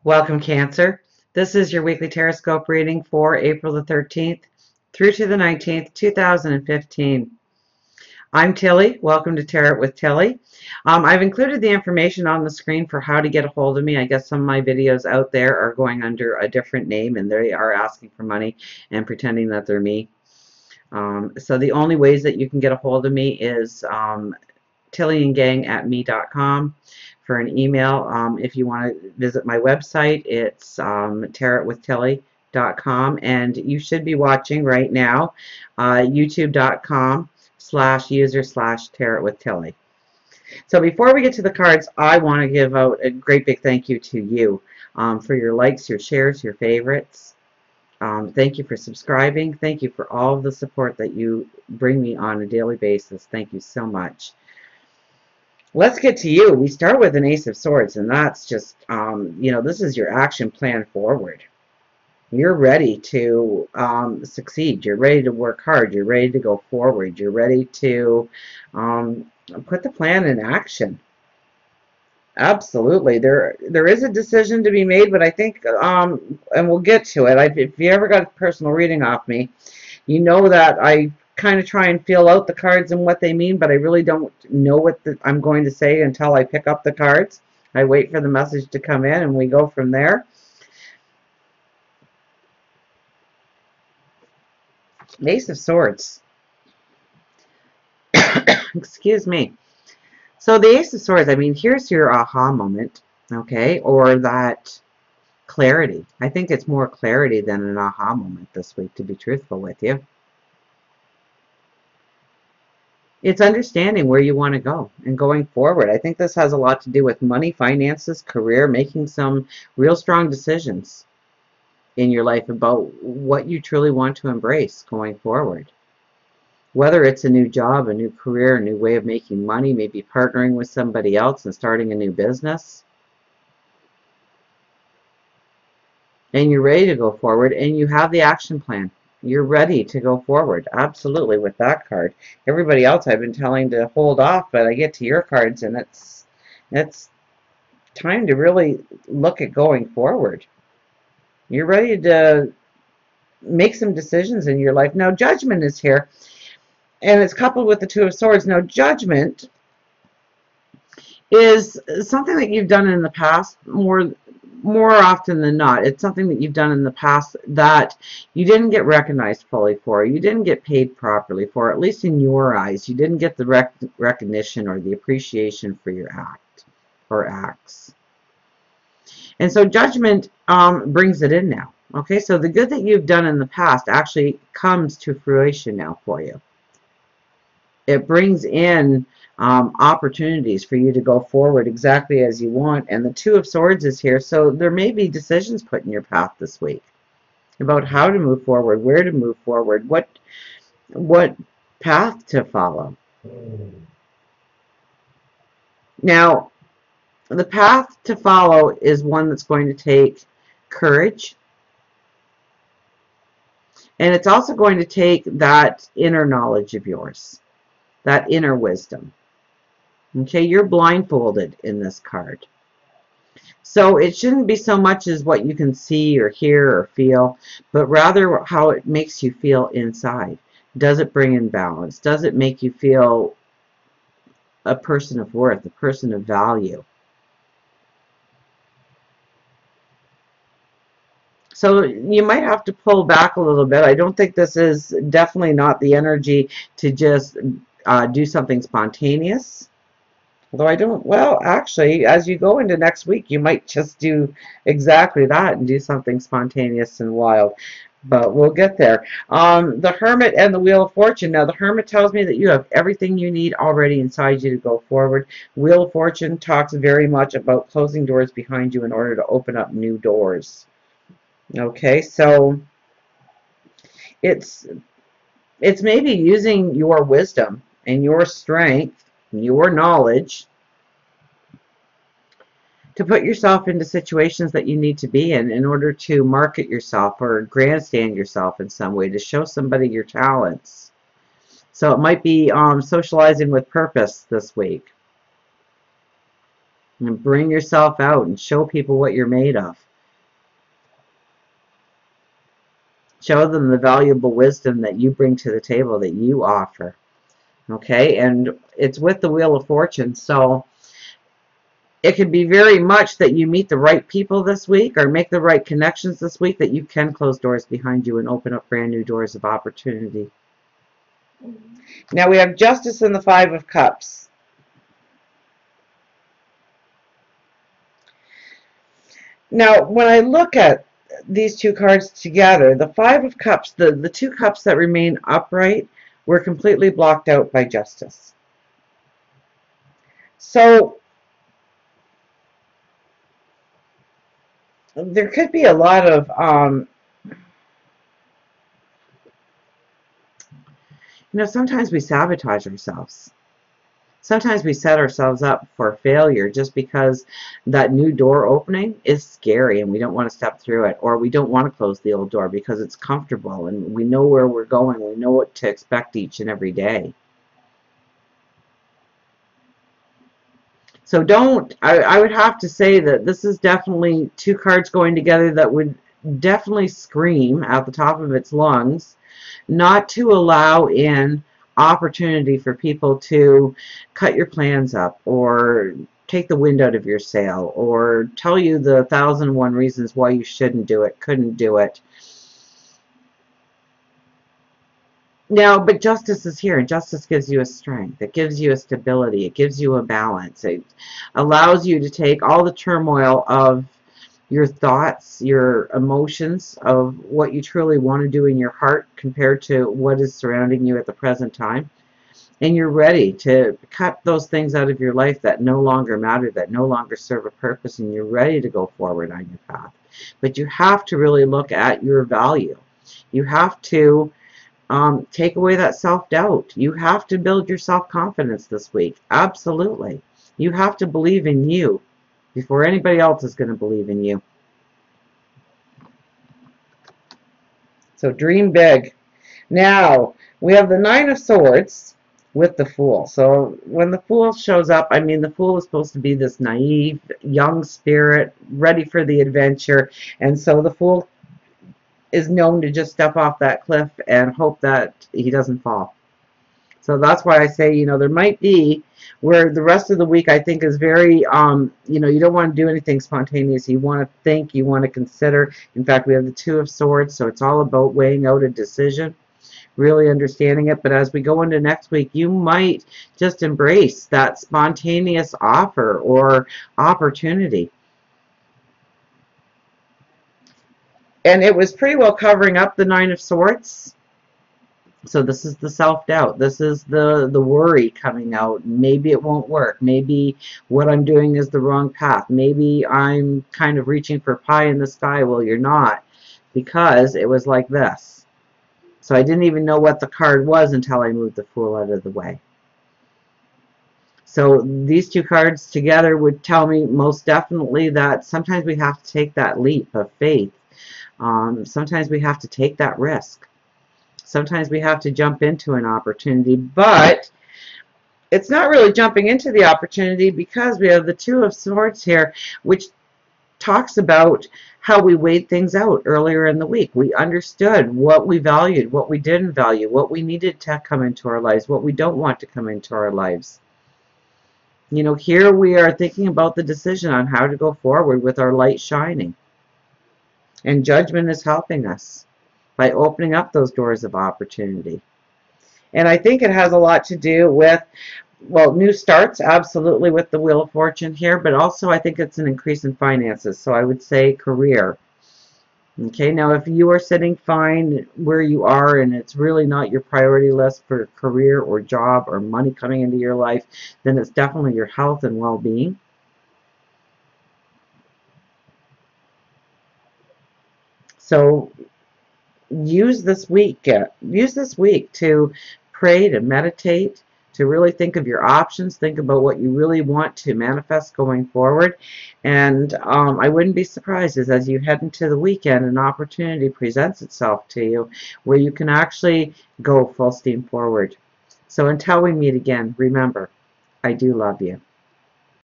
Welcome, Cancer. This is your weekly Tarotscope reading for April the 13th through to the 19th, 2015. I'm Tilly. Welcome to Tarot with Tilly. I've included the information on the screen for how to get a hold of me. I guess some of my videos out there are going under a different name and they are asking for money and pretending that they're me. So the only ways that you can get a hold of me is tillyandgang@me.com for an email. If you want to visit my website, it's tarotwithtilly.com, and you should be watching right now youtube.com/user/tarotwithtilly. So before we get to the cards, I want to give out a great big thank you to you for your likes, your shares, your favorites. Thank you for subscribing. Thank you for all of the support that you bring me on a daily basis. Thank you so much. Let's get to you. We start with an Ace of Swords, and that's just, this is your action plan forward. You're ready to succeed. You're ready to work hard. You're ready to go forward. You're ready to put the plan in action. Absolutely. There is a decision to be made, but I think, and we'll get to it. If you ever got a personal reading off me, you know that I kind of try and feel out the cards and what they mean, but I really don't know what I'm going to say until I pick up the cards. I wait for the message to come in and we go from there. Ace of Swords. Excuse me. So the Ace of Swords, I mean, here's your aha moment, okay, or that clarity. I think it's more clarity than an aha moment this week, to be truthful with you. It's understanding where you want to go and going forward. I think this has a lot to do with money, finances, career, making some real strong decisions in your life about what you truly want to embrace going forward. Whether it's a new job, a new career, a new way of making money, maybe partnering with somebody else and starting a new business. And you're ready to go forward and you have the action plan. You're ready to go forward. Absolutely, with that card. Everybody else I've been telling to hold off, but I get to your cards and it's time to really look at going forward. You're ready to make some decisions in your life. Now, Judgment is here, and it's coupled with the Two of Swords. Now, Judgment is something that you've done in the past more often than not. It's something that you've done in the past that you didn't get recognized fully for. You didn't get paid properly for, at least in your eyes. You didn't get the recognition or the appreciation for your act or acts. And so Judgment brings it in now. Okay, so the good that you've done in the past actually comes to fruition now for you. It brings in opportunities for you to go forward exactly as you want. And the Two of Swords is here, so there may be decisions put in your path this week about how to move forward, where to move forward, what path to follow. Now, the path to follow is one that's going to take courage, and it's also going to take that inner knowledge of yours, that inner wisdom. Okay, you're blindfolded in this card. So it shouldn't be so much as what you can see or hear or feel, but rather how it makes you feel inside. Does it bring in balance? Does it make you feel a person of worth, a person of value? So you might have to pull back a little bit. I don't think this is definitely not the energy to just do something spontaneous. Although I don't, well, actually, as you go into next week, you might just do exactly that and do something spontaneous and wild. But we'll get there. The Hermit and the Wheel of Fortune. Now, the Hermit tells me that you have everything you need already inside you to go forward. Wheel of Fortune talks very much about closing doors behind you in order to open up new doors. Okay, so it's maybe using your wisdom and your strength, your knowledge, to put yourself into situations that you need to be in order to market yourself or grandstand yourself in some way, to show somebody your talents. So it might be socializing with purpose this week. And bring yourself out and show people what you're made of. Show them the valuable wisdom that you bring to the table, that you offer. Okay, and it's with the Wheel of Fortune, so it could be very much that you meet the right people this week or make the right connections this week, that you can close doors behind you and open up brand new doors of opportunity. Now we have Justice and the Five of Cups. Now, when I look at these two cards together, the Five of Cups, the two cups that remain upright, were completely blocked out by Justice. So there could be a lot of, sometimes we sabotage ourselves. Sometimes we set ourselves up for failure just because that new door opening is scary and we don't want to step through it, or we don't want to close the old door because it's comfortable and we know where we're going. We know what to expect each and every day. So I would have to say that this is definitely two cards going together that would definitely scream at the top of its lungs not to allow in opportunity for people to cut your plans up or take the wind out of your sail or tell you the 1,001 reasons why you shouldn't do it, couldn't do it. Now, but Justice is here, and Justice gives you a strength. It gives you a stability. It gives you a balance. It allows you to take all the turmoil of your thoughts, your emotions, of what you truly want to do in your heart compared to what is surrounding you at the present time. And you're ready to cut those things out of your life that no longer matter, that no longer serve a purpose, and you're ready to go forward on your path. But you have to really look at your value. You have to take away that self-doubt. You have to build your self-confidence this week. Absolutely. You have to believe in you before anybody else is going to believe in you. So dream big. Now, we have the Nine of Swords with the Fool. So when the Fool shows up, I mean, the Fool is supposed to be this naive, young spirit, ready for the adventure. And so the Fool is known to just step off that cliff and hope that he doesn't fall. So that's why I say, there might be where the rest of the week I think is very, you don't want to do anything spontaneous. You want to think, you want to consider. In fact, we have the Two of Swords, so it's all about weighing out a decision, really understanding it. But as we go into next week, you might just embrace that spontaneous offer or opportunity. And it was pretty well covering up the Nine of Swords. So this is the self-doubt. This is the worry coming out. Maybe it won't work. Maybe what I'm doing is the wrong path. Maybe I'm kind of reaching for pie in the sky. Well, you're not, because it was like this. So I didn't even know what the card was until I moved the Fool out of the way. So these two cards together would tell me most definitely that sometimes we have to take that leap of faith. Sometimes we have to take that risk. Sometimes we have to jump into an opportunity, but it's not really jumping into the opportunity because we have the Two of Swords here, which talks about how we weighed things out earlier in the week. We understood what we valued, what we didn't value, what we needed to come into our lives, what we don't want to come into our lives. Here we are thinking about the decision on how to go forward with our light shining. And judgment is helping us by opening up those doors of opportunity. And I think it has a lot to do with, well, new starts, absolutely, with the Wheel of Fortune here, but also I think it's an increase in finances. So I would say career. Okay, now if you are sitting fine where you are and it's really not your priority list for career or job or money coming into your life, then it's definitely your health and well-being. So use this week to pray, to meditate, to really think of your options, think about what you really want to manifest going forward. And I wouldn't be surprised as you head into the weekend, an opportunity presents itself to you where you can actually go full steam forward. So until we meet again, remember, I do love you.